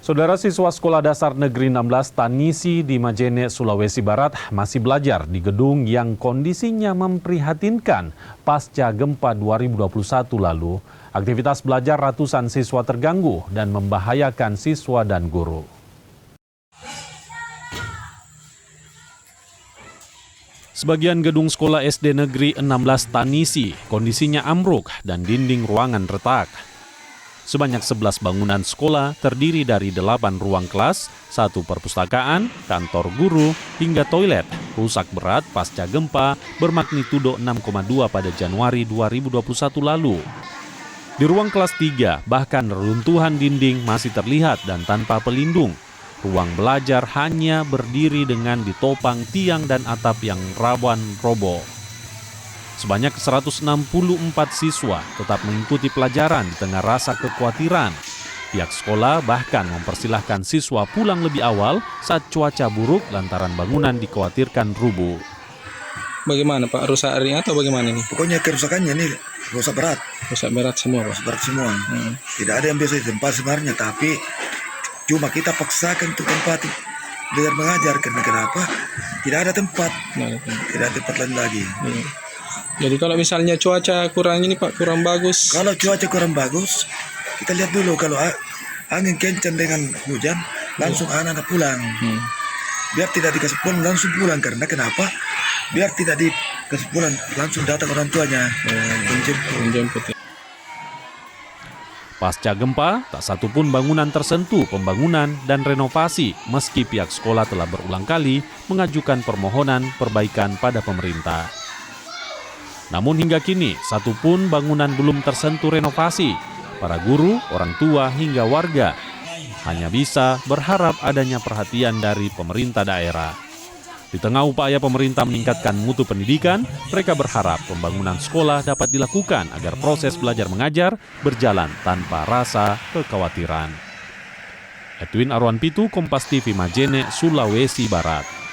Saudara, siswa Sekolah Dasar Negeri 16 Tanisi di Majene, Sulawesi Barat masih belajar di gedung yang kondisinya memprihatinkan pasca gempa 2021 lalu. Aktivitas belajar ratusan siswa terganggu dan membahayakan siswa dan guru. Sebagian gedung sekolah SD Negeri 16 Tanisi kondisinya ambruk dan dinding ruangan retak. Sebanyak 11 bangunan sekolah terdiri dari 8 ruang kelas, 1 perpustakaan, kantor guru, hingga toilet rusak berat pasca gempa bermagnitudo 6,2 pada Januari 2021 lalu. Di ruang kelas 3, bahkan reruntuhan dinding masih terlihat dan tanpa pelindung. Ruang belajar hanya berdiri dengan ditopang tiang dan atap yang rawan roboh. Sebanyak 164 siswa tetap mengikuti pelajaran di tengah rasa kekhawatiran. Pihak sekolah bahkan mempersilahkan siswa pulang lebih awal saat cuaca buruk lantaran bangunan dikhawatirkan rubuh. Bagaimana Pak? Rusak ringan atau bagaimana nih? Pokoknya kerusakannya ini rusak berat. Rusak berat semua Pak? Rusak berat semua. Tidak ada yang bisa ditempati sebenarnya, tapi cuma kita paksakan untuk tempati belajar mengajar. Karena kenapa? Tidak ada tempat. Tidak ada tempat lain lagi. Jadi kalau misalnya cuaca kurang ini Pak, kurang bagus. Kalau cuaca kurang bagus, kita lihat dulu kalau angin kencang dengan hujan, langsung anak-anak pulang. Biar tidak dikasih pulang, langsung pulang. Karena kenapa? Biar tidak dikasih pulang, langsung datang orang tuanya menjemput. Pasca gempa, tak satu pun bangunan tersentuh pembangunan dan renovasi meski pihak sekolah telah berulang kali mengajukan permohonan perbaikan pada pemerintah. Namun hingga kini, satu pun bangunan belum tersentuh renovasi. Para guru, orang tua, hingga warga hanya bisa berharap adanya perhatian dari pemerintah daerah. Di tengah upaya pemerintah meningkatkan mutu pendidikan, mereka berharap pembangunan sekolah dapat dilakukan agar proses belajar mengajar berjalan tanpa rasa kekhawatiran. Edwin Arwan Pitu, Kompas TV Majene, Sulawesi Barat.